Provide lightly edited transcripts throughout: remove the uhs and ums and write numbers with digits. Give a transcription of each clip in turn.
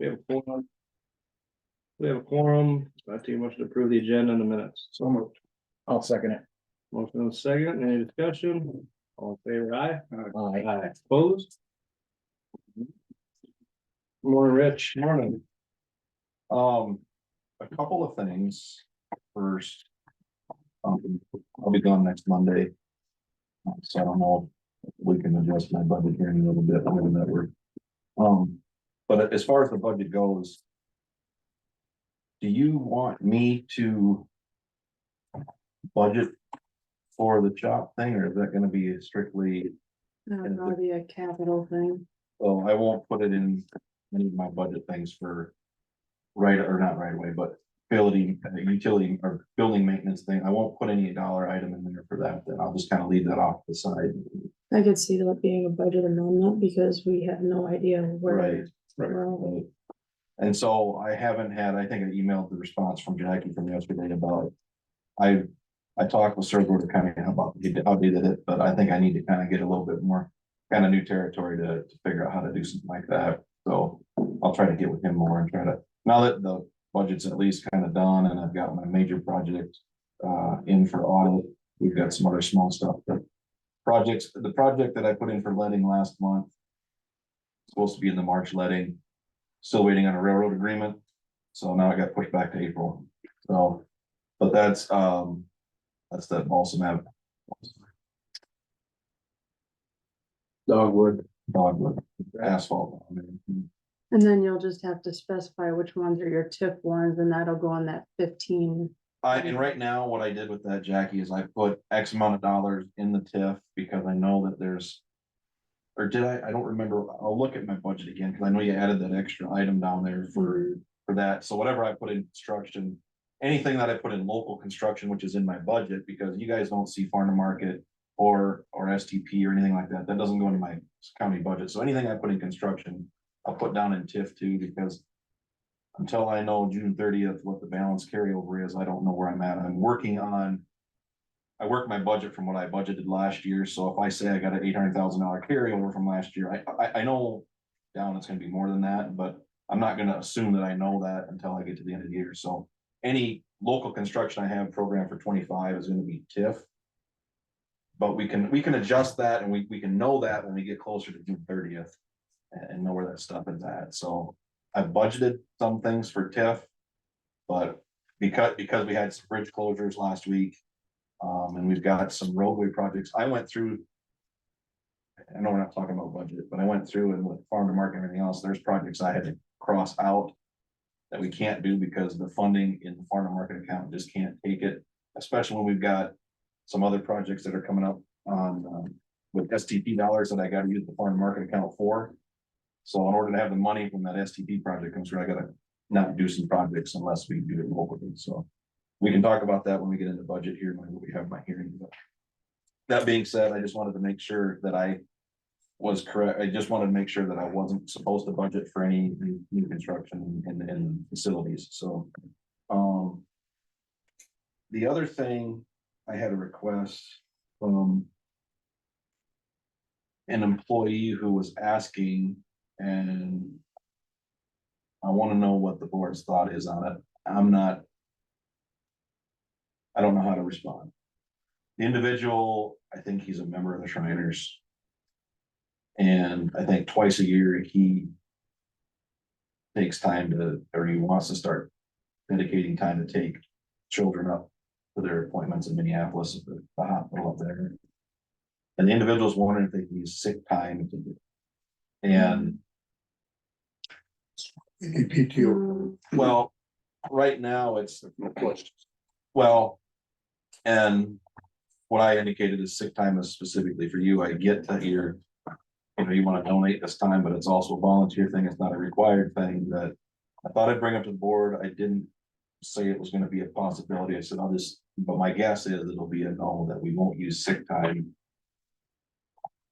We have a quorum. We have a quorum. I take a motion to approve the agenda in the minutes. So moved. I'll second it. Motion and a second. Any discussion? All in favor, aye? Aye. Aye. Opposed? Morning, Rich. Morning. A couple of things. First, I'll be gone next Monday. So I don't know if we can adjust my budget here in a little bit, given that we're, but as far as the budget goes, do you want me to budget for the chop thing, or is that gonna be strictly, That would probably be a capital thing. well, I won't put it in any of my budget things for right, or not right away, but building, utility or building maintenance thing. I won't put any dollar item in there for that, then I'll just kind of leave that off to the side. I could see that being a budget amendment because we have no idea where. Right. we're all- Right. And so I haven't had, I think I emailed the response from Jackie from yesterday about, I talked with Sergio to kind of about how they did it, but I think I need to kind of get a little bit more kind of new territory to figure out how to do something like that. So I'll try to get with him more and try to, now that the budget's at least kind of done and I've got my major project in for audit, we've got some other small stuff, but the project that I put in for letting last month, supposed to be in the March letting, still waiting on a railroad agreement. So now I got pushed back to April. So, but that's that balsam ave. Dogwood. Asphalt. And then you'll just have to specify which ones are your TIF ones and that'll go on that 15. And right now, what I did with that, Jackie, is I put X amount of dollars in the TIF because I know that there's. Or did I don't remember. I'll look at my budget again, because I know you added that extra item down there for that. So whatever I put in construction, anything that I put in local construction, which is in my budget, because you guys don't see farm to market or STP or anything like that. That doesn't go into my county budget. So anything I put in construction, I'll put down in TIF too, because until I know June 30th what the balance carryover is, I don't know where I'm at. I work my budget from what I budgeted last year. So if I say I got an $800,000 carryover from last year, I know down it's gonna be more than that, but I'm not gonna assume that I know that until I get to the end of the year. So any local construction I have programmed for 25 is gonna be TIF. But we can adjust that and we can know that when we get closer to June 30th and know where that stuff is at. So I budgeted some things for TIF, but because we had some bridge closures last week, and we've got some roadway projects, I went through. I know we're not talking about budget, but I went through and with farm to market and everything else, there's projects I had to cross out that we can't do because the funding in the farm to market account just can't take it, especially when we've got some other projects that are coming up on with STP dollars that I got to use the farm to market account for. So in order to have the money from that STP project comes through, I gotta not do some projects unless we do it locally. So we can talk about that when we get into budget here, when we have my hearing. But that being said, I just wanted to make sure that I was correct. I just wanted to make sure that I wasn't supposed to budget for any new construction in facilities. So, the other thing, I had a request from an employee who was asking, and I want to know what the board's thought is on it. I don't know how to respond. The individual, I think he's a member of the Shriners. And I think twice a year he takes time or he wants to start dedicating time to take children up to their appointments in Minneapolis at the hospital up there. And the individual's wondering if they can use sick time to do it. And Mm, well, right now it's, well, and what I indicated is sick time is specifically for you. I get that you want to donate this time, but it's also a volunteer thing. It's not a required thing. That I thought I'd bring up to the board. I didn't say it was going to be a possibility. I said, but my guess is it'll be a no, that we won't use sick time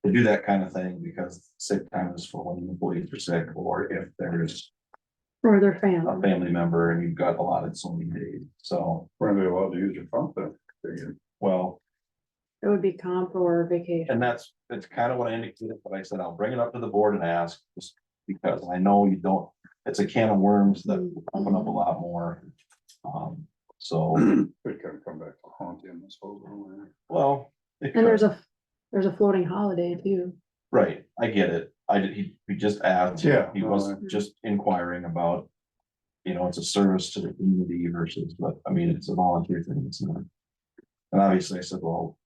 to do that kind of thing, because sick time is for when the employees are sick, or if there's Or their a family. family member and you've got allotted so many days. So, When are they allowed to use your phone then? well, It would be comp or vacation. and that's kind of what I indicated, but I said, I'll bring it up to the board and ask, just because I know you don't it's a can of worms that will open up a lot more. So, Could kind of come back to haunt him, I suppose. well. it And could. there's a floating holiday too. Right, I get it. He just asked. Yeah. He was just inquiring about, it's a service to the community versus, but I mean, it's a volunteer thing, it's not. And obviously I said, well,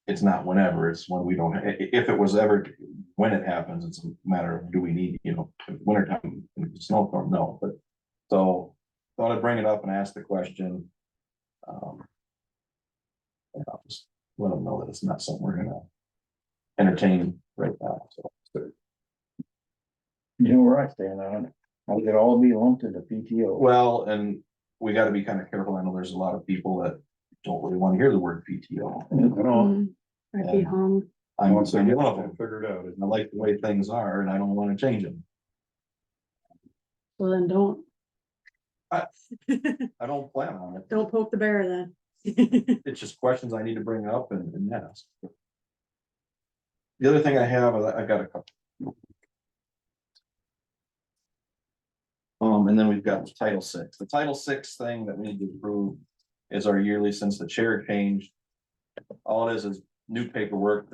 it's not whenever, it's when we don't, if it was ever, when it happens, it's a matter of, do we need, wintertime, snowstorm, no, but, so, thought I'd bring it up and ask the question. And I'll just let them know that it's not something we're gonna entertain right now, so. You know where I stand on it. I think it all be lumped into PTO. Well, and we gotta be kind of careful, I know there's a lot of people that don't really want to hear the word PTO. I'd be hung. I'm Once they I'm get one of it them, figured out. I like the way things are, and I don't wanna change them. Well, then don't, I don't plan on it. don't poke the bear then. It's just questions I need to bring up and ask. The other thing I have, I've got a couple. And then we've got Title VI. The Title VI thing that we need to approve is our yearly, since the chair changed. All it is new paperwork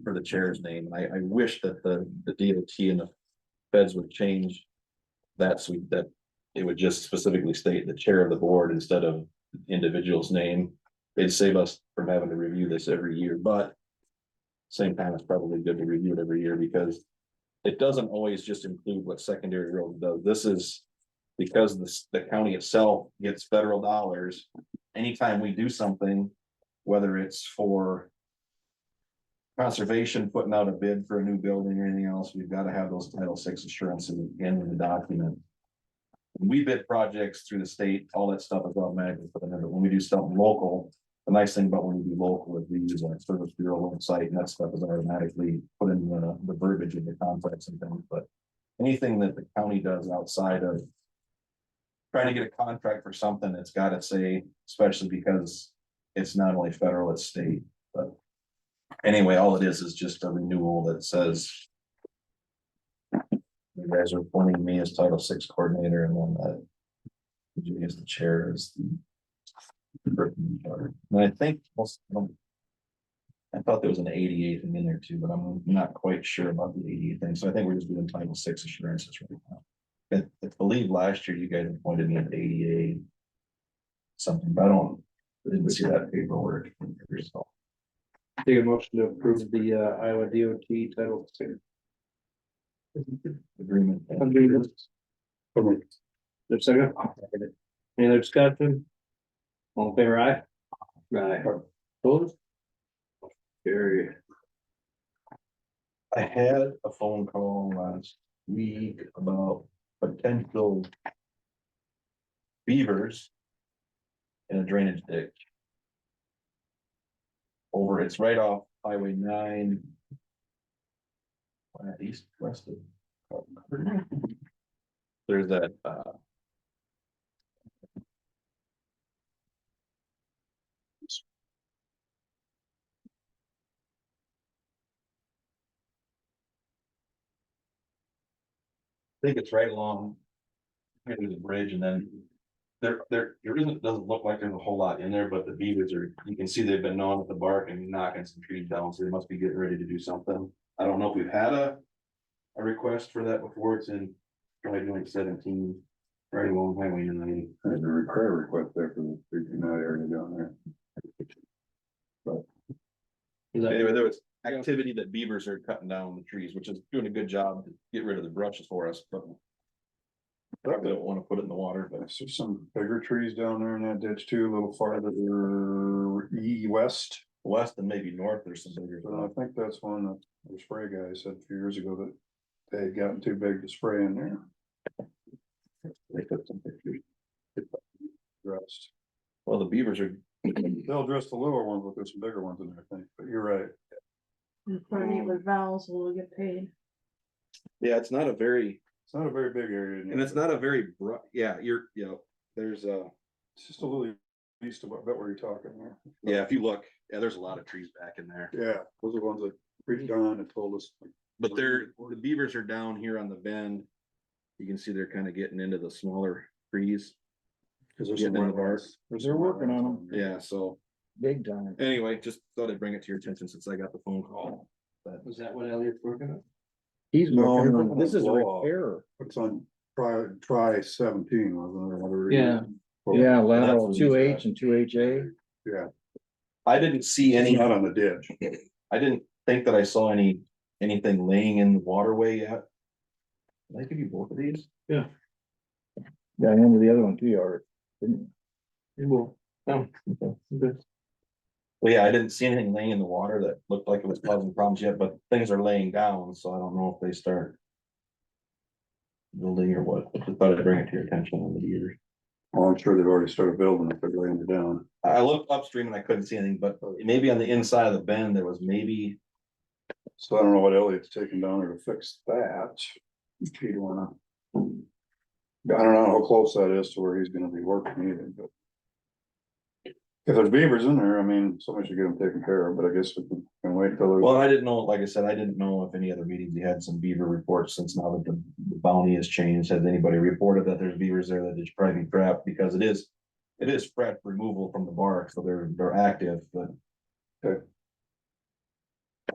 for the chair's name. I wish that the DOT and the feds would change that, so that it would just specifically state the chair of the board instead of individual's name. They'd save us from having to review this every year, but same time, it's probably good to review it every year because it doesn't always just include what secondary road does. This is because the county itself gets federal dollars. Anytime we do something, whether it's for conservation, putting out a bid for a new building or anything else, we've got to have those Title VI assurances in the document. When we bid projects through the state, all that stuff is automatically put in there, but when we do something local, the nice thing about when we do local is we use a service bureau website, and that stuff is automatically put in the verbiage of the contracts and things, but anything that the county does outside of trying to get a contract for something, it's got to say, especially because it's not only federal, it's state, but anyway, all it is just a renewal that says you guys are appointing me as Title VI coordinator, and then you as the chair is the. And I think I thought there was an 88 thing in there too, but I'm not quite sure about the 88 thing. So I think we're just doing Title VI assurances right now. I believe last year you guys appointed me at 88 something, but I didn't see that paperwork. So. Take a motion to approve the Iowa DOT Title VI Agreement. There's a second. Any other discussion? All in favor, aye? Aye. Opposed? Carry. I had a phone call last week about potential beavers in a drainage ditch. It's right off Highway 9. East, west of. There's that, I think it's right along. Maybe the bridge, and then there doesn't look like there's a whole lot in there, but the beavers you can see they've been gnawing at the bark and knocking some trees down, so they must be getting ready to do something. I don't know if we've had a request for that before. It's in probably doing 17, right along Highway 9. There's a repair request there for the 59 area down there. Anyway, there was activity that beavers are cutting down the trees, which is doing a good job to get rid of the brushes for us, but probably don't want to put it in the water, but There's some bigger trees down there in that ditch too, a little farther west. west and maybe north, there's some bigger. But I think that's one that the spray guy said a few years ago that they had gotten too big to spray in there. They took some pictures. Dressed. Well, the beavers are. They'll address the lower ones, but there's some bigger ones in there, I think, but you're right. And coordinate with Val, so we'll get paid. Yeah, it's not a very, It's not a very big area. and it's not a very yeah, there's It's just a little east of about where you're talking there. yeah, if you look, yeah, there's a lot of trees back in there. Yeah, those are the ones that reached on and told us. But the beavers are down here on the bend. You can see they're kind of getting into the smaller trees. Cause there's Getting some in the bark. wetlands. There's They're some working on wetlands them. Yeah, so Big time. anyway, just thought I'd bring it to your attention since I got the phone call. Was that what Elliot's working on? He's No, working he's on, working on this is a blow-off. repair. It's on try 17, wasn't it, or whatever. it Yeah. is. Yeah, that's lateral what he's 2H got. and 2HA. Yeah, I didn't see it's any, not on the ditch. I didn't think that I saw anything laying in the waterway yet. Did I give you both of these? Got into the other one too, Art. Didn't Well, oh, okay. Well, yeah, I didn't see anything laying in the water that looked like it was causing problems yet, but things are laying down, so I don't know if they start building or what. I just thought I'd bring it to your attention on the years. Well, I'm sure they've already started building if they're laying it down. I looked upstream and I couldn't see anything, but maybe on the inside of the bend, there was maybe, So I don't know what Elliot's taking down there to fix that. If he'd wanna. I don't know how close that is to where he's gonna be working either, but. If there's beavers in there, I mean, somebody should get them taken care of, but I guess we can wait till. well, I didn't know, like I said, I didn't know if any other meetings you had some beaver reports since now that the bounty has changed. Has anybody reported that there's beavers there that they should probably be trapped? Because it is fret removal from the bark, so they're active, but. Okay.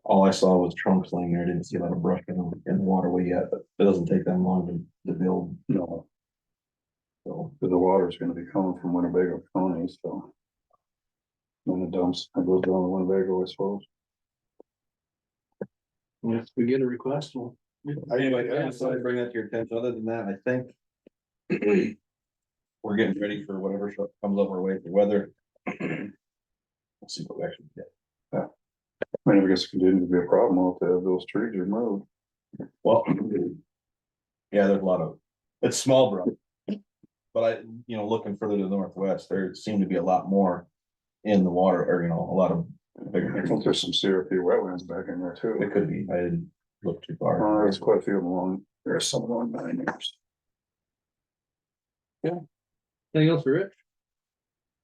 All I saw was trunks laying there. I didn't see a lot of brush in the waterway yet, but it doesn't take them long to build, No, so. the water's gonna be coming from Winnebago County, so. When it dumps, it goes down to Winnebago, I suppose. If we get a request, well. Anyway, yeah, so I bring that to your attention. Other than that, I think. We're getting ready for whatever comes up our way for weather. Let's see what we actually get. I mean, I guess it continues to be a problem, we'll have to have those trees removed. Well. Yeah, there's a lot of, it's small brush. But looking further to the northwest, there seemed to be a lot more in the water, or, a lot of bigger I think trees. there's some syrupy wetlands back in there too. It could be, I didn't look too far. There's quite a few of them along, there's some along 9 years. Anything else for Rich?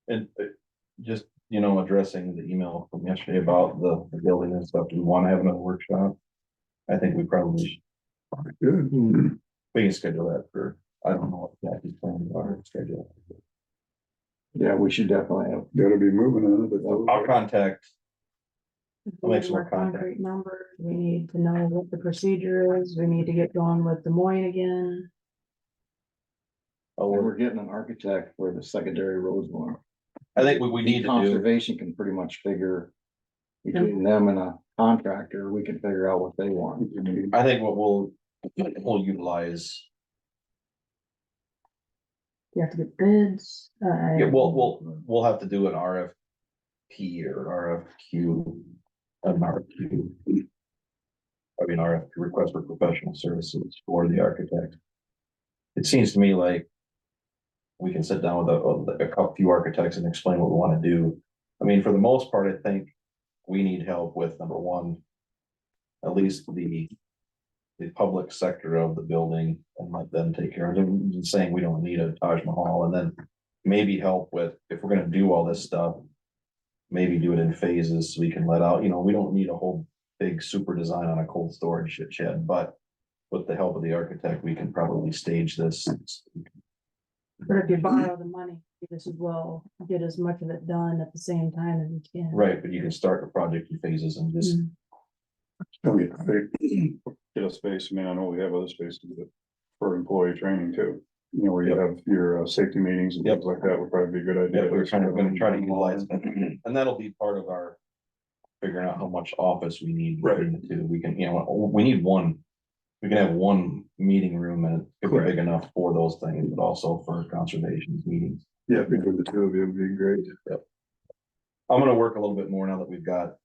And just, addressing the email from yesterday about the building and stuff, do we want to have another workshop? I think we probably should. Good. We can schedule that for, I don't know what Jackie's plans are, schedule. Yeah, we should definitely have. Gotta be moving on it, but. I'll contact, I'll make some more More contact. concrete numbers, we need to know what the procedure is, we need to get going with Des Moines again. I'll We're work. getting an architect for the secondary roads more. I think what we need to do, Conservation can pretty much figure. Between them and a contractor, we can figure out what they want. I think what we'll utilize, You have to get bids. yeah, we'll have to do an RFP or RFQ, an RFQ. I mean, RFQ, request for professional services for the architect. It seems to me like we can sit down with a few architects and explain what we want to do. I mean, for the most part, I think we need help with, number one, at least the public sector of the building, and let them take care of it. I'm just saying we don't need a Taj Mahal, and then maybe help with, if we're gonna do all this stuff, maybe do it in phases so we can let out, we don't need a whole big super design on a cold storage shed, but with the help of the architect, we can probably stage this. But if you borrow the money, you just as well get as much of it done at the same time as you can. Right, but you can start the project in phases and just, Mhm. Don't get a space, I mean, I know we have other spaces, but for employee training too. Where you have your safety meetings and Yep. things like that would probably be a good idea. yeah, we're gonna try to utilize, and that'll be part of our figuring out how much office we need between the two. We can, we need one. We can have one meeting room and it could be big enough for those things, but also for conservation meetings. Yeah, between the two of you would be great. I'm gonna work a little bit more now that we've got.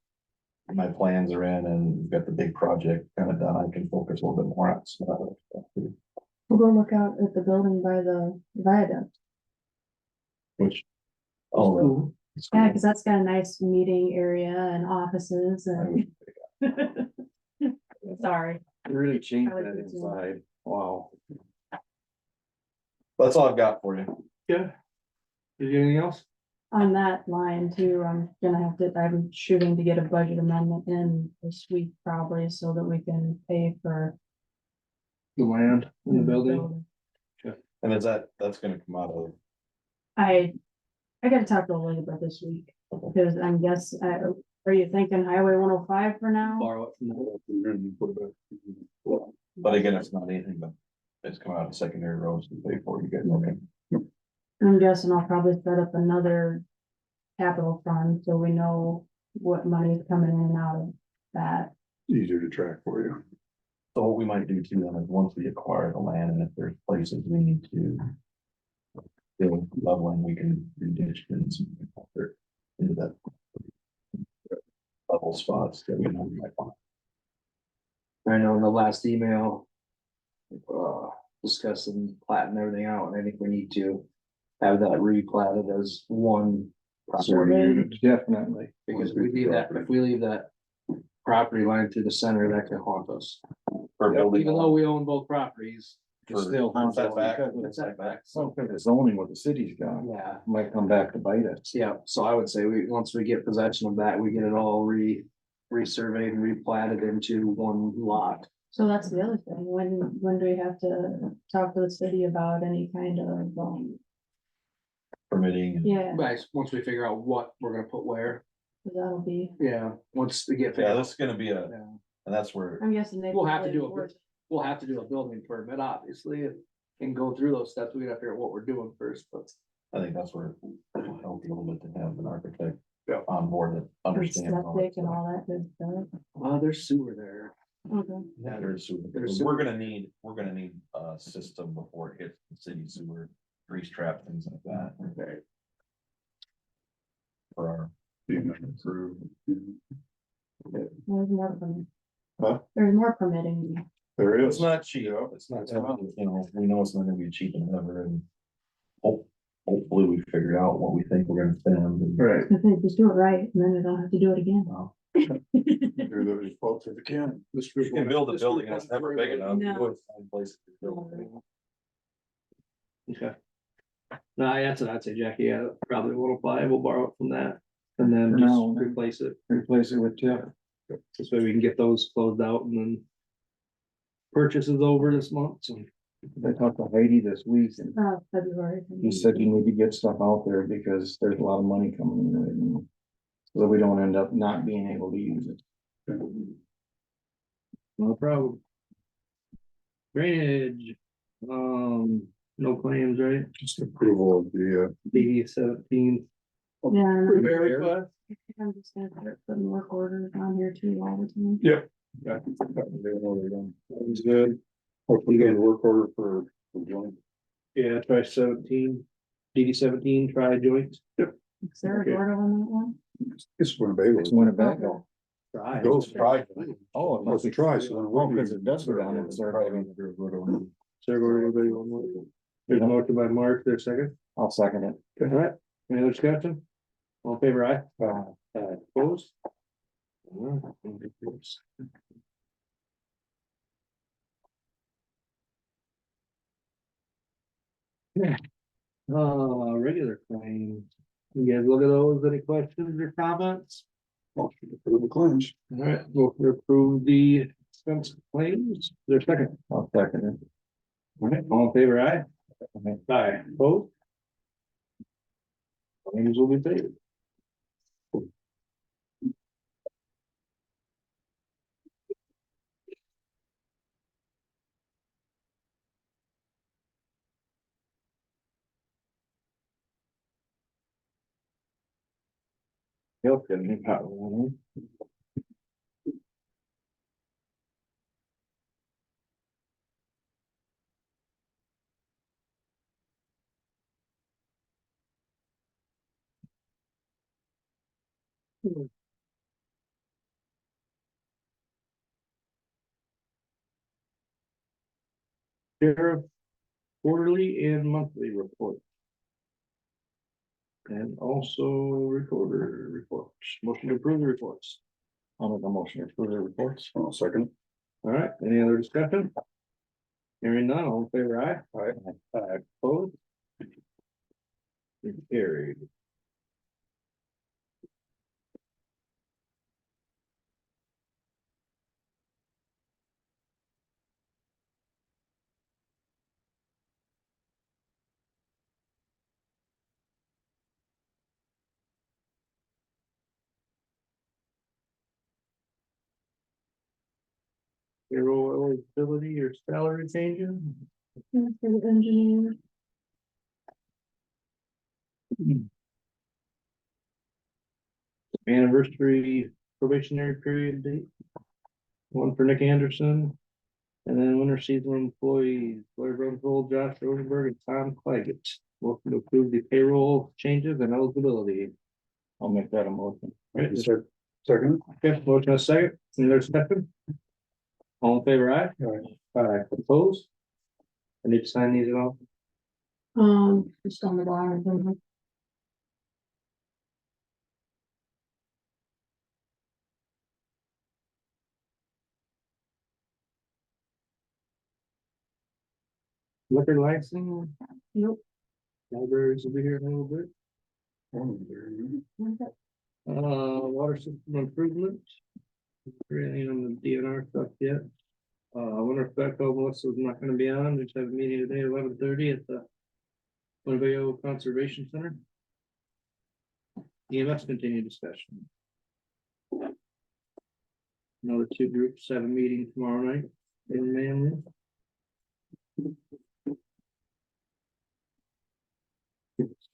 My plans are in and we've got the big project kind of done. I can focus a little bit more on some other stuff too. We'll go look out at the building by the viaduct. Which, oh, it's Yeah, cool. because that's got a nice meeting area and offices and. Sorry. Really changed I like that it too. inside. Wow. That's all I've got for you. Yeah. Is there anything else? On that line too, I'm shooting to get a budget amendment in this week probably so that we can pay for. The land in the building. And that's gonna come out of, I gotta talk to Lily about this week, because I'm are you thinking Highway 105 for now? Borrow it from the. but again, it's not anything but it's coming out of secondary roads to pay for, you guys, okay? I'm guessing I'll probably set up another capital fund, so we know what money's coming in and out of that. Easier to track for you. So what we might do too then is once we acquire the land and if there's places we need to. Build leveling, we can ditch and into that. Level spots that we know we might want. I know in the last email. Discussing platting everything out, and I think we need to have that replatted as one. Survey. Definitely. Because if we leave that property line through the center, that can haunt us. For building. Even though we own both properties. It still haunts us setback. because of It's setback, Some of the zoning what the city's got Yeah, might come back to bite us. yeah, so I would say once we get possession of that, we get it all resurveyed and replatted into one lot. So that's the other thing, when do we have to talk to the city about any kind of, Permitting. and- yeah, But once we figure out what we're gonna put where, 'cause that'll be, yeah, once we get. Yeah, this is gonna be Yeah. and that's where, I'm guessing they. We'll have to probably do enforce it. We'll have to do a building permit, obviously, and go through those steps. We gotta figure out what we're doing first, but. I think that's where it'll help a little bit to have an architect. Yeah. On board that And understands. all that septic and stuff. all that good stuff. There's sewer there. Okay. Yeah, there's sewer. There's We're gonna need a system before it hits the city sewer, grease trap, things like that. Okay. For our, Being approved. There's more permitting. Huh? There's more permitting. There it's is. not cheap, Yeah. it's not, you know, we know it's not gonna be cheap and ever and. Hopefully we figured out what we think we're gonna spend and. Right. If they just do it right, and then they don't have to do it again. Wow. Do the fault if you can. You can build a building and it's never big enough. You No. always find places to build. Okay. No, that's what I'd say, Jackie. Yeah, probably 105. We'll borrow it from that and then For just now. replace it. Replace it with TIF. This way we can get those closed out and then. Purchases over this month, so. I talked to Heidi this week and February. he said you need to get stuff out there because there's a lot of money coming in right now. So we don't end up not being able to use it. No problem. Drainage, no claims, right? Just approval of the, DD 17. Yeah, and Repair request. I'm just gonna start putting work orders on here too all the time. yeah. Sounds good. Hopefully get a work order for joint. Yeah, try 17, DD 17, try joints. Is there Okay. a order on that one? It's Winnebago. It's Winnebago. Try. Goes Try. Oh, it Must must be try, so then Oh, because it does go down in the circle. Serve order, everybody on one. There's a motion by Mark, there's a second. I'll second it. All right, any other discussion? All in favor, aye? Opposed? All right. Yeah. Regular claims. You guys look at those, any questions or comments? Motion to approve the claims. All right, we'll approve the expense claims, there's a second. I'll second it. All right, all in favor, aye? Aye, opposed? Claims will be paid. Yep, getting him out of the way. Sheriff quarterly and monthly report. And also recorder reports, motion to approve the reports. I'll make a motion to approve the reports. I'll second. All right, any other discussion? Hearing none, all in favor, aye? Aye, opposed? Carried. payroll eligibility or salary changes. For the engineer. Anniversary probationary period date. One for Nick Anderson. And then winter seasonal employees, Blair Brumfield, Josh Rosenberg, and Tom Claggett. Welcome to approve the payroll changes and eligibility. I'll make that a motion. Right, You said second? okay, motion a second, any other discussion? All in favor, aye? Aye, opposed? I need to sign these at all? Just on the bottom. Liquor license, Nope. libraries will be here in a little bit. Oh, Water system improvement. Really on the DNR stuff yet. Winter Becko, Melissa's not gonna be on, we just have a meeting today, 11:30 at the Winnebago Conservation Center. EMS continued discussion. Another two groups have a meeting tomorrow night in Manly.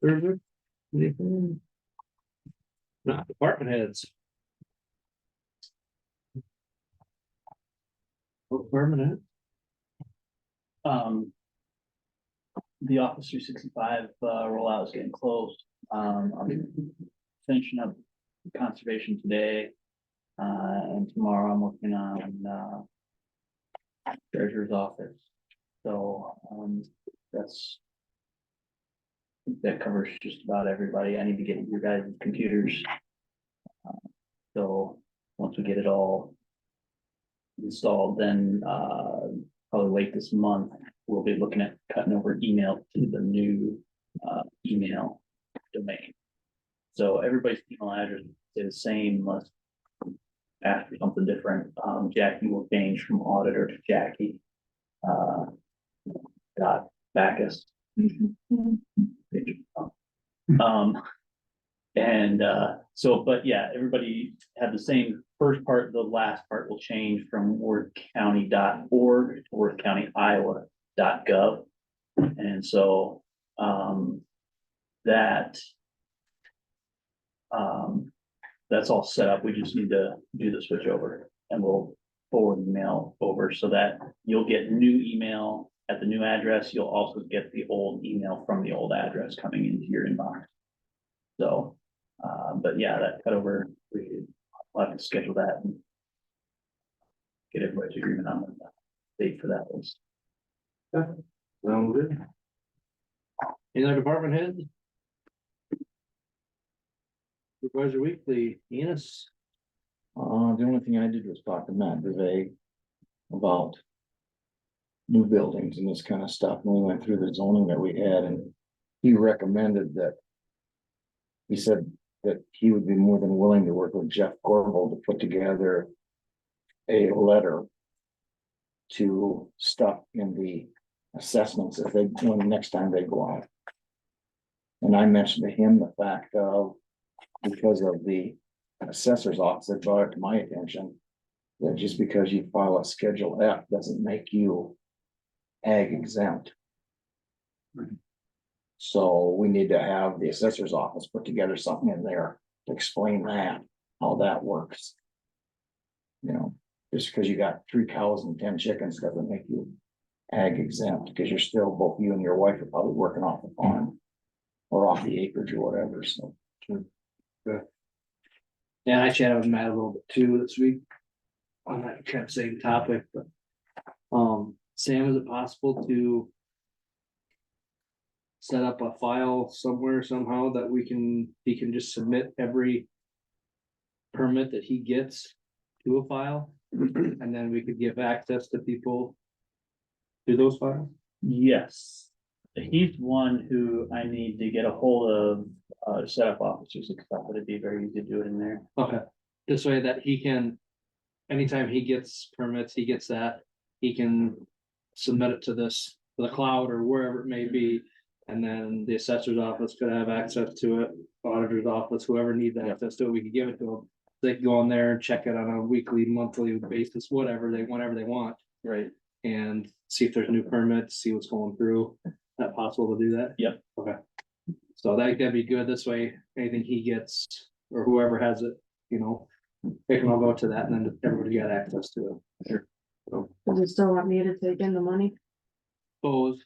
Service, anything? Not department heads. What department head? The Office 365 rollout is getting close. I'm finishing up conservation today. And tomorrow I'm working on treasurer's office. So that covers just about everybody. I need to get your guys' computers. So once we get it all installed, then probably late this month, we'll be looking at cutting over email to the new email domain. So everybody's email address is the same, unless ask for something different. Jackie will change from auditor to Jackie. Dot Backus. But yeah, everybody had the same first part, the last part will change from worthcounty.org to worthcountyiowa.gov. And so, that's all set up. We just need to do the switch over, and we'll forward email over so that you'll get new email at the new address. You'll also get the old email from the old address coming into your inbox. So, but yeah, that cut over, we'll have to schedule that and get everybody's agreement on the date for that list. Sound good. Any other department heads? Supervisor Weekly, Enos. The only thing I did was talk to Matt Gervais about new buildings and this kind of stuff. And we went through the zoning that we had, and he recommended that. He said that he would be more than willing to work with Jeff Gorbel to put together a letter to stuff in the assessments if when next time they go out. And I mentioned to him the fact of, because of the assessor's office, that brought it to my attention that just because you file a Schedule F doesn't make you ag exempt. So we need to have the assessor's office put together something in there to explain that, how that works. You know, just because you got 3 cows and 10 chickens doesn't make you ag exempt, because you're still, both you and your wife are probably working off the farm or off the acreage or whatever, so. Yeah, I chatted with Matt a little bit too this week on that kind of same topic, but Sam, is it possible to set up a file somewhere somehow that he can just submit every permit that he gets to a file, and then we could give access to people to those files? Yes, he's one who I need to get a hold of, set up officers and stuff, but it'd be very easy to do it in there. Okay, this way that he can, anytime he gets permits, he gets that, he can submit it to this, to the cloud or wherever it may be. And then the assessor's office could have access to it, auditor's office, whoever needs access to it, we could give it to They can go on there and check it on a weekly, monthly basis, whatever whenever they want, Right. and see if there's new permits, see what's going through. Is that possible to do that? Yep. Okay. So that'd be good. This way, anything he gets or whoever has it, you know, they can all go to that and then everybody got access to it. Sure. So, Does it still want me to take in the money? suppose.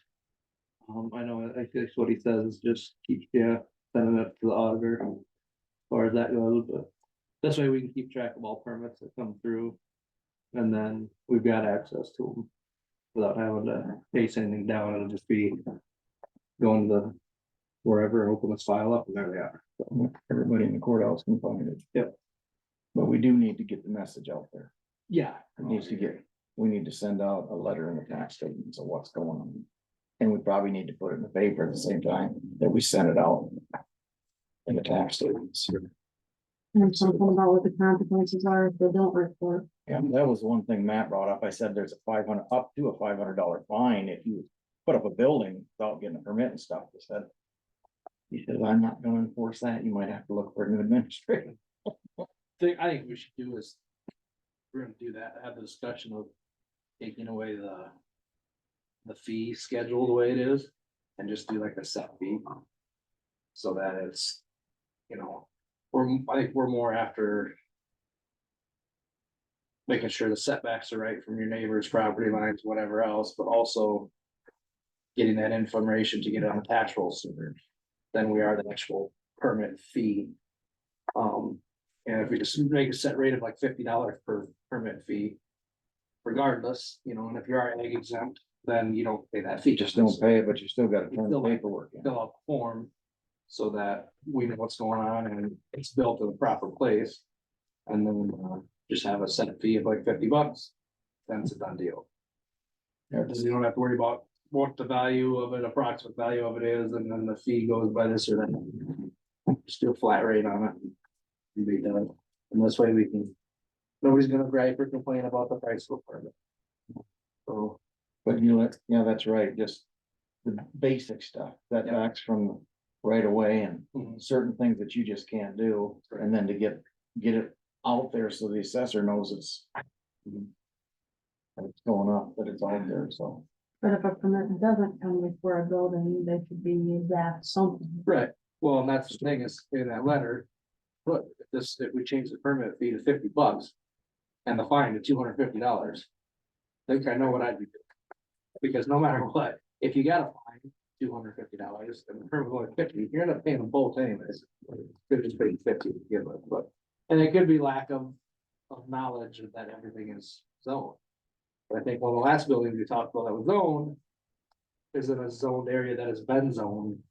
I know, I think that's what he says is just keep, yeah, sending it to the auditor. As far as that goes, but this way we can keep track of all permits that come through. And then we've got access to them. Without having to face anything down, it'll just be going to the wherever, open this file up and there they are. So everybody in the courthouse can find it. Yep. But we do need to get the message out there. Yeah. It needs to get, we need to send out a letter in the tax statements of what's going on. And we probably need to put it in the paper at the same time that we send it out. In the tax statements. And something about what the consequences are if they don't report. Yeah, that was one thing Matt brought up. I said there's a up to a $500 fine if you put up a building without getting a permit and stuff. He said, I'm not gonna enforce that. You might have to look for a new administrator. I think we should do is. We're gonna do that, have the discussion of taking away the fee schedule the way it is, and just do like a set fee. So that it's, you know, I think we're more after. Making sure the setbacks are right from your neighbors' property lines, whatever else, but also. Getting that information to get it on the tax roll sooner than we are the actual permit fee. And if we just make a set rate of like $50 per permit fee. Regardless, you know, and if you are ag exempt, then you don't pay that fee. Just don't pay it, but you still gotta turn the Still have- paperwork in. Fill out the form. So that we know what's going on and it's built in the proper place. And then just have a set fee of like $50. Then it's a done deal. Yeah, Then you don't have to worry about what the value of it, approximate value of it is, and then the fee goes by this or that. Just do a flat rate on it. And be done. And this way we can, nobody's gonna gripe or complain about the price of the permit. So, But you know, yeah, that's right, just the basic stuff, that Yeah. backs from right away and mhm, certain things that you just can't do. And then to get it out there so the assessor knows it's. It's going up, that it's out there, so. But if a permit doesn't come before a building, they could be zapped something. right, well, and that's the thing is in that letter. Look, if we change the permit fee to $50 and the fine to $250. I think I know what I'd be doing. Because no matter what, if you got a fine, $250 and the permit was only 50, you're gonna pay them both anyways. Could just pay 50 to begin with, but, and it could be lack of knowledge of that everything is zoned. But I think one of the last buildings we talked about that was zoned. Is in a zoned area that has been zoned.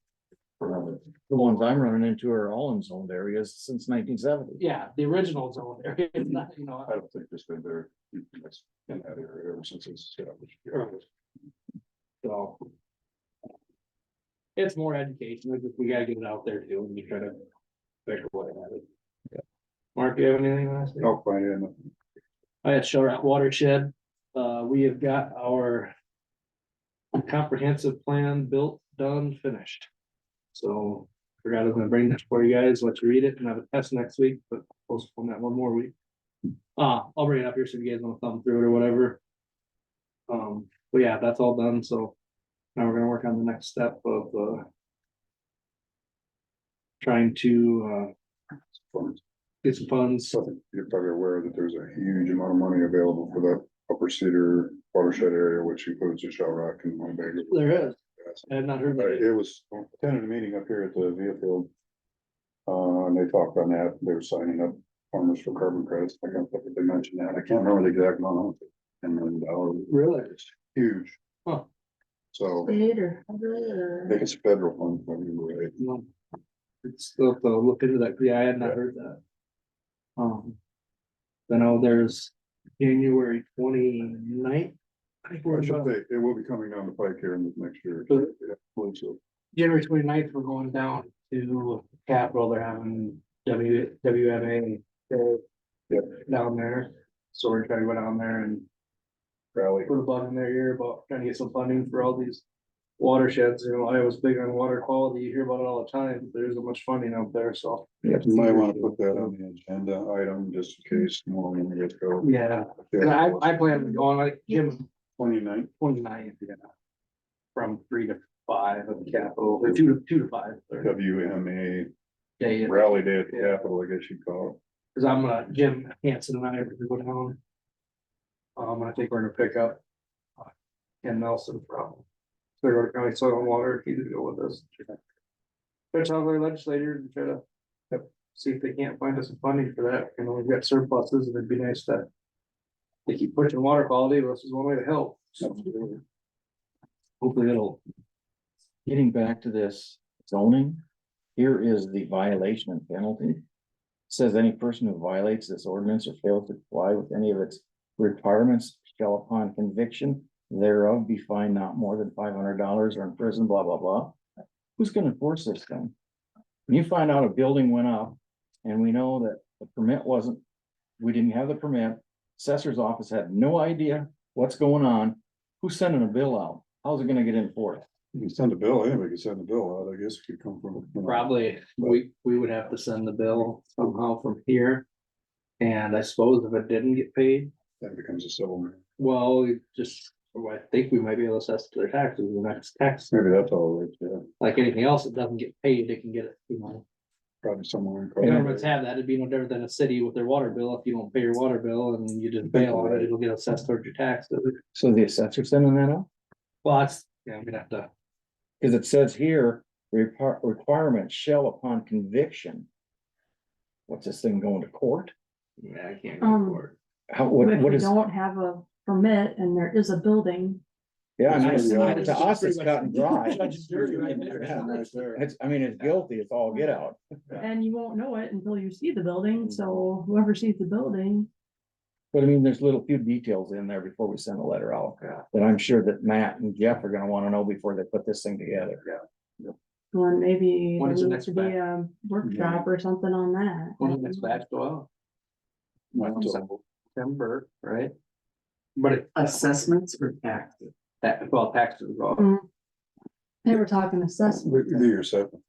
The ones I'm running into are all in zoned areas since 1970. Yeah, the original zoned area is not, you know. I don't think it's been there in that area ever since it's established. So. It's more education, we gotta get it out there too, and you try to figure what it is. Mark, you have anything last week? I'll find in. I had Shell Rock Watershed, we have got our. Comprehensive plan built, done, finished. So, forgot I was gonna bring that for you guys, let you read it and have a test next week, but postpone that one more week. I'll bring it up here so you guys wanna thumb through it or whatever. But yeah, that's all done, so now we're gonna work on the next step of, trying to, get some funds. So you're probably aware that there's a huge amount of money available for that Upper Cedar watershed area, which includes the Shell Rock and Winnebago. There is, I had not heard But that. it was, attended a meeting up here at the Viafield. And they talked on that, they were signing up farmers for carbon credits, I can't think if they mentioned that, I can't remember the exact amount. $10 million, Really? it's huge. Huh. So, State or I federal think or. it's federal funds, I mean, right? No. It's still to look into that, yeah, I had not heard that. I know there's January 29th. I think we're I should about- say, it will be coming down the pike here in the next year. Good. Yeah, believe so. January 29th, we're going down to Capitol, they're having WMA day down there. So we're trying to go down there and Rally. put a bug in their ear about trying to get some funding for all these watersheds, you know, I was big on water quality, you hear about it all the time, there isn't much funding out there, so. You might wanna put that on the agenda item, just in case, more when we get go. Yeah, and I plan on going like Jim 29th. 29th, yeah. From 3 to 5 at the Capitol, or 2 to 5. WMA Yeah, yeah, rally day at the Capitol, I guess you'd call cause I'm Jim Hanson and I are gonna go down. I think we're gonna pick up. Ken Nelson from Clearwater County Soil and Water, he's gonna go with us. Try to tell our legislators and try to. See if they can't find us some funding for that, you know, we've got surpluses and it'd be nice to. They keep pushing water quality, this is one way to help. it. Hopefully it'll. Getting back to this zoning, here is the violation and penalty. Says any person who violates this ordinance or fails to comply with any of its requirements shall upon conviction thereof be fined not more than $500 or in prison, blah, blah, blah. Who's gonna enforce this thing? When you find out a building went up and we know that the permit wasn't, we didn't have the permit, assessor's office had no idea what's going on, who's sending a bill out? How's it gonna get enforced? You can send a bill, anybody can send a bill out, I guess it could come from. you know, Probably, we would have to send the bill somehow from here. And I suppose if it didn't get paid, That becomes a civil matter. well, we just, I think we might be able to assess their taxes, the next tax. Maybe that's all right, yeah, Like anything else, it doesn't get paid, they can get it, you know. probably somewhere. in Governments have that, it'd be no different than a city with their water bill, if you don't pay your water bill and you just bail on it, it'll get assessed towards your taxes. So the assessor sending that out? Well, that's, yeah, I'm gonna have to, Cause it says here, requirement shall upon conviction. What's this thing going to court? yeah, I can't go for it. How, what If you is, don't have a permit and there is a building, yeah, I mean, It's- to us, it's cut and dry. Judge and jury right there. Yeah. Right there. It's, I mean, it's guilty, it's all get out. and you won't know it until you see the building, so whoever sees the building. But I mean, there's little few details in there before we send a letter out. Yeah. That I'm sure that Matt and Jeff are gonna wanna know before they put this thing together. Or maybe When there is the needs next to be a workshop or something on that. When does this batch go out? So, September, right? But it, Assessments or taxes? well, taxes go out. Mm. They were talking assessment. do your second.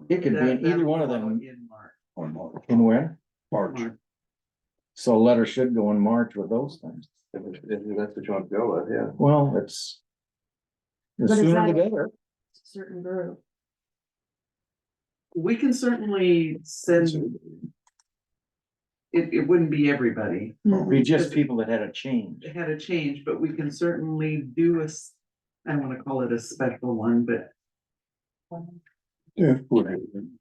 It could be in either one of them. In March. On March. In when? March. So a letter should go in March with those things. If that's what you want to go with, yeah. Well, it's. The But is sooner the that- better. Certain group. We can certainly send, it wouldn't be everybody. Be just people that had a change. It had a change, but we can certainly do I don't wanna call it a special one, but, Yeah.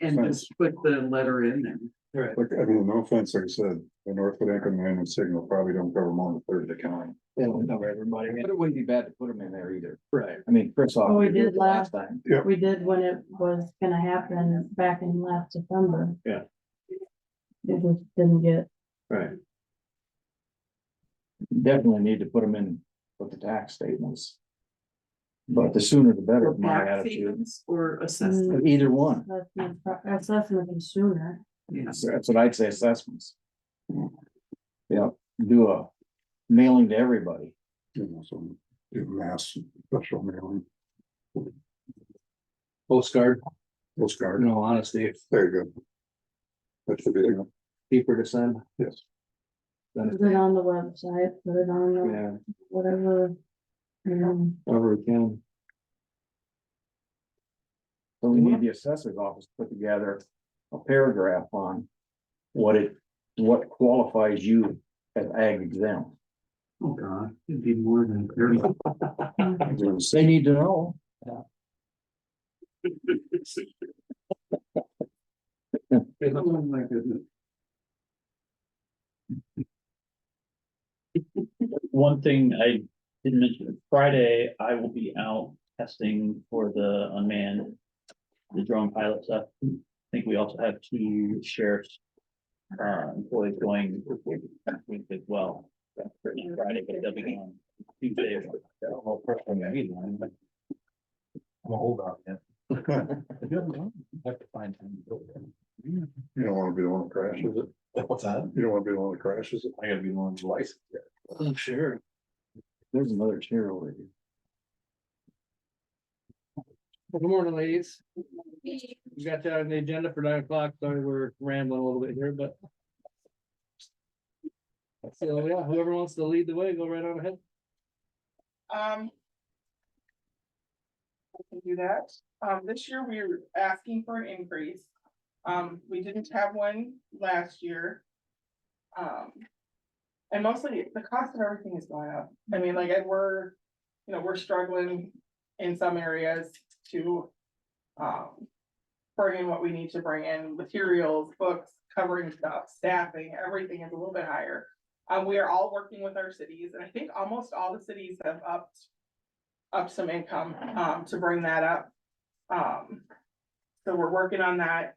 and just put the letter in there. Right. Like, I mean, no offense, like I said, the Northwood Anchor Man and Signal probably don't cover more than a third of the county. They don't cover everybody. But it wouldn't be bad to put them in there either. Right. I mean, Chris. Oh, we offered to do did it last last- time. We did when it was gonna happen back in last September. Yeah. It just didn't get, Right. Definitely need to put them in with the tax statements. But the sooner the better, Or my tax attitude. statements or assessment, Either one. assessment is sooner. yeah. That's what I'd say, assessments. Yeah, do a mailing to everybody. You know, so do mass special mailing, Postcard, postcard, no, honestly, there you go. That should be, cheaper to send. yes. than Put it on the website, put it on the, Yeah, whatever. however we can. So we need the assessor's office to put together a paragraph on what qualifies you as ag exempt. Oh, God, it'd be more than. They need to know. Oh, my goodness. One thing I didn't mention, Friday, I will be out testing for the unmanned, the drone pilot stuff. I think we also have 2 sheriff's employees going next week as well. That's for Friday, but they'll be on Tuesday. I'm a holdout yet. Have to find time to go there. You don't wanna be the one that crashes it, What's that? you don't wanna be the one that crashes it. I gotta be the one who's licensed. Oh, sure. There's another chair over here. Good morning, ladies. We got that on the agenda for 9 o'clock, sorry, we're rambling a little bit here, but. So, yeah, whoever wants to lead the way, go right on ahead. I can do that. This year we're asking for an increase. We didn't have one last year. And mostly the cost of everything is going up. I mean, like, and we're struggling in some areas to bring in what we need to bring in, materials, books, covering stuff, staffing, everything is a little bit higher. We are all working with our cities, and I think almost all the cities have upped some income, to bring that up. So we're working on that.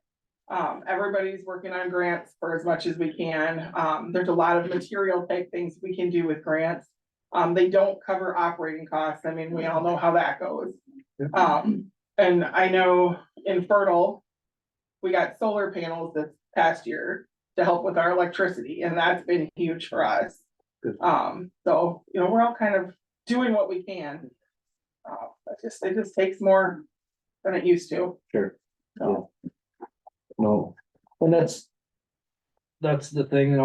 Everybody's working on grants for as much as we can. There's a lot of material type things we can do with grants. They don't cover operating costs. I mean, we all know how that goes. And I know in Fertile, we got solar panels this past year to help with our electricity, and that's been huge for us. Good. So, we're all kind of doing what we can. It just takes more than it used to. Sure. So, No, and that's the thing,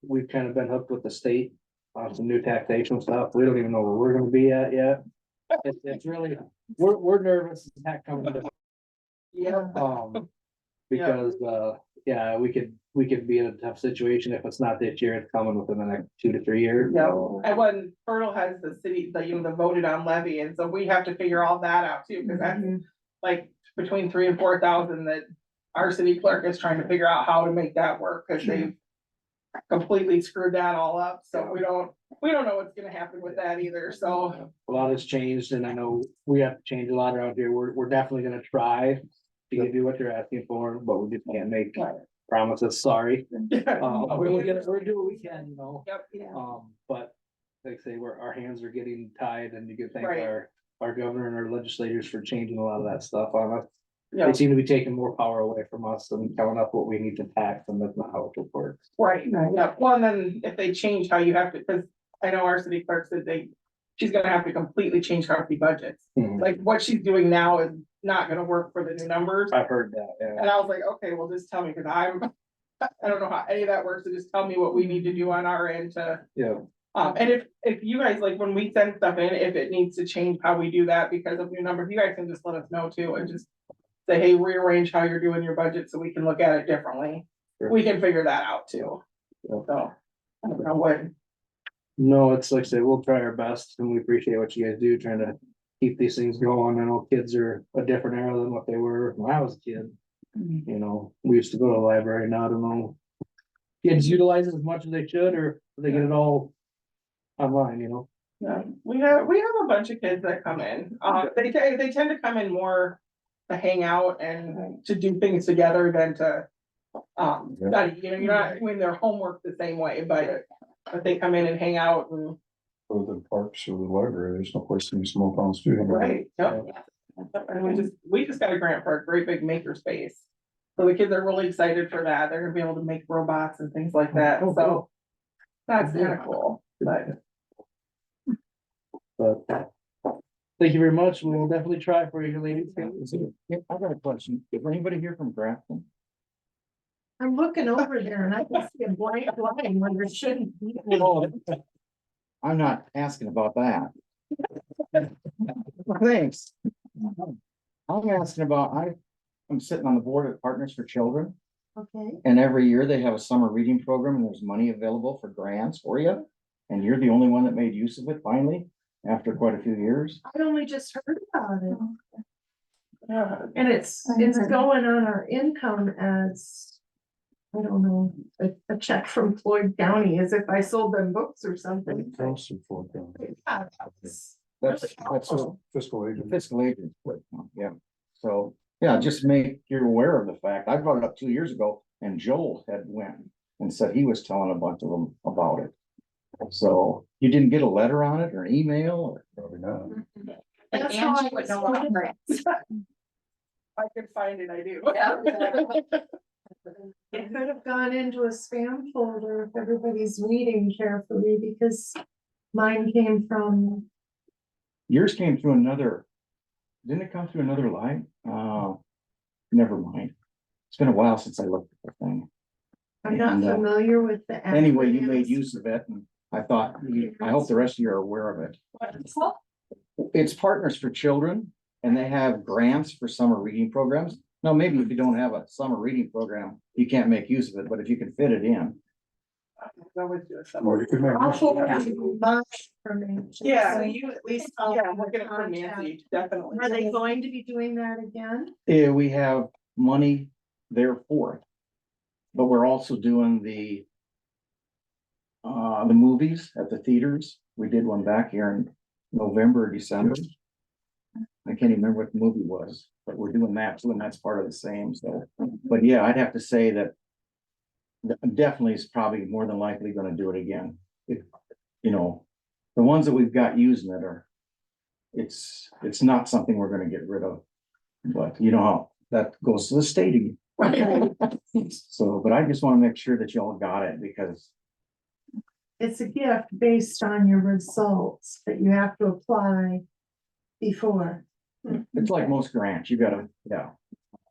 we've kind of been hooked with the state on some new taxation stuff. We don't even know where we're gonna be at yet. It's really, we're nervous as heck coming to, yeah, because, yeah, we could be in a tough situation if it's not this year, it's coming within the next 2 to 3 years. no, and when Fertile has the city, the voted on levy, and so we have to figure all that out too, because that's like between 3,000 and 4,000 that our city clerk is trying to figure out how to make that work, because they've completely screwed that all up, so we don't know what's gonna happen with that either, so. A lot has changed, and I know we have to change a lot around here. We're definitely gonna try to give you what you're asking for, but we just can't make promises, sorry. We're doing what we can, Yep. but like I say, our hands are getting tied, and you can thank Right. our governor and our legislators for changing a lot of that stuff on us. They Yeah, seem to be taking more power away from us and telling us what we need to tax, and that's not how it works. right, yeah, well, and then if they change how you have to, because I know our city clerk said she's gonna have to completely change how she budgets. Like, what she's doing now is not gonna work for the new numbers. I've heard that, yeah. And I was like, okay, well, just tell me, because I don't know how any of that works, so just tell me what we need to do on our end to. Yeah, And if you guys, like, when we send stuff in, if it needs to change how we do that because of new numbers, you guys can just let us know too, and just say, hey, rearrange how you're doing your budget so we can look at it differently. Sure. We can figure that out too. Yeah. So, I don't know what, no, it's like I said, we'll try our best, and we appreciate what you guys do, trying to keep these things going. I know kids are a different era than what they were when I was a kid. We used to go to the library, now I don't know. Kids utilize it as much as they should, or they get it all online, yeah, we have a bunch of kids that come in. They tend to come in more to hang out and to do things together than to, study, you're not doing their homework the same way, but they come in and hang out and. Go to the parks or the library, there's no place to be small town student. Right, yep. And we just got a grant for a great big maker space. So the kids are really excited for that. They're gonna be able to make robots and things like that, Oh, so. That's kind of cool, but thank you very much. We will definitely try for you, ladies. I got a question. Is anybody here from Grafton? I'm looking over there and I can see a blank line where there shouldn't be. I'm not asking about that. Thanks. I'm asking about, I'm sitting on the board of Partners for Children, Okay, and every year they have a summer reading program, and there's money available for grants for you. And you're the only one that made use of it finally, after quite a few years. I only just heard about it yeah, and it's going on our income as. I don't know, a check from Floyd County as if I sold them books or something. Close to 4,000. Yeah, that's That's really Fiscal agent. fiscal agent, yeah. So, yeah, just make you aware of the fact. I brought it up 2 years ago, and Joel had went and said he was telling a bunch of them about it. So you didn't get a letter on it or an email or? Probably not. That's how I was told. I could find it, I do. It could have gone into a spam folder if everybody's reading carefully, because mine came from, Yours came through another Didn't it come through another line? Never mind. It's been a while since I looked at the thing. I'm not And, familiar with the. Anyway, you made acronyms. use of it, and I thought, I hope the rest of you are aware of it. It's Partners for Children, and they have grants for summer reading programs. Now, maybe if you don't have a summer reading program, you can't make use of it, but if you can fit it in. Always do a Or summary. you could make. I'll forward you my information. Yeah, So you at least, I'll yeah, look at it from contact. Nancy, definitely. Are they going to be doing that again? Yeah, we have money there for it. But we're also doing the movies at the theaters. We did one back here in November, or December. I can't even remember what the movie was, but we're doing that too, and that's part of the same, so. But yeah, I'd have to say that definitely is probably more than likely gonna do it again. If, you know, the ones that we've got using it are, it's not something we're gonna get rid of. But you know how that goes to the state again. So, but I just wanna make sure that y'all got it, because It's a gift based on your results, but you have to apply before. it's like most grants, you gotta, yeah.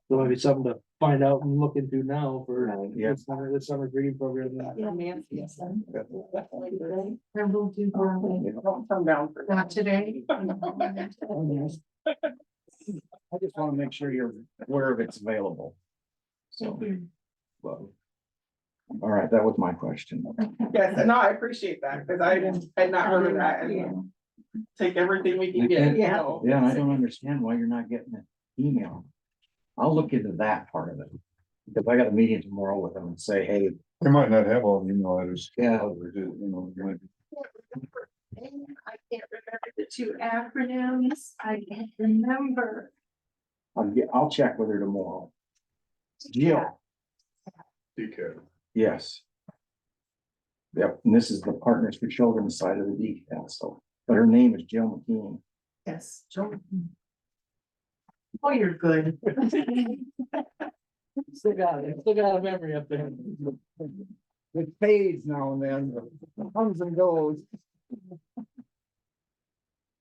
So maybe something to find out and look into now for Yeah. this summer reading program. Yeah. Nancy, yes. Definitely do. And we'll do that. Don't come down for that. Not today. I just wanna make sure you're aware of it's available. So, but, all right, that was my question. Yes, and no, I appreciate that, because I had not heard of that, and take everything we can get, you know. Yeah, and I don't understand why you're not getting an email. I'll look into that part of it. Because I got a meeting tomorrow with them and say, hey, They might not have all the email addresses. Yeah. Or do, you know, you might- I can't remember the two acronyms. I can't remember. I'll check with her tomorrow. Jill, DCAT. yes. Yep, and this is the Partners for Children side of the DCAT, so, but her name is Jill McKean. Yes. Jordan. Oh, you're good. Still got a memory up there. It fades now and then, comes and goes.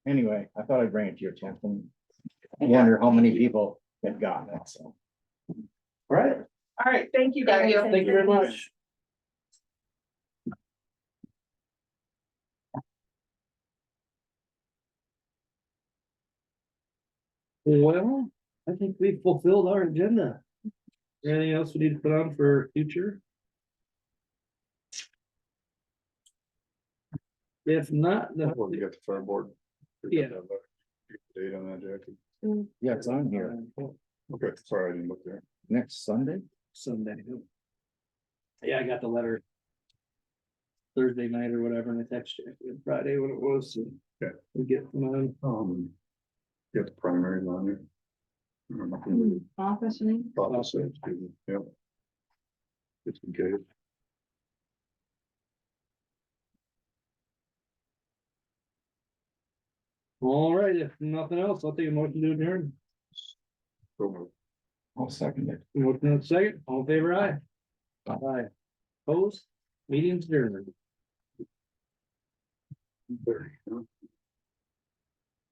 Anyway, I thought I'd bring it to your attention. I wonder how many people have gotten it, so. All right, All right, thank you guys. thank you very much. Well, I think we've fulfilled our agenda. Anything else we need to put on for future? If not, no. Well, you got the fire board. Yeah. Date on that, Jackie. Yeah, it's on here, Okay, sorry, I didn't look there. next Sunday. Sunday. Yeah, I got the letter. Thursday night or whatever, and I texted you Friday when it was, so. Okay. We get them on. Get the primaries on there. Office name? Office, excuse me, yep. Just in case. All right, if nothing else, I'll take a motion to adjourn. So, I'll second it. Motion and second, all in favor, aye. Aye. Opposed, meeting's adjourned. there, you know.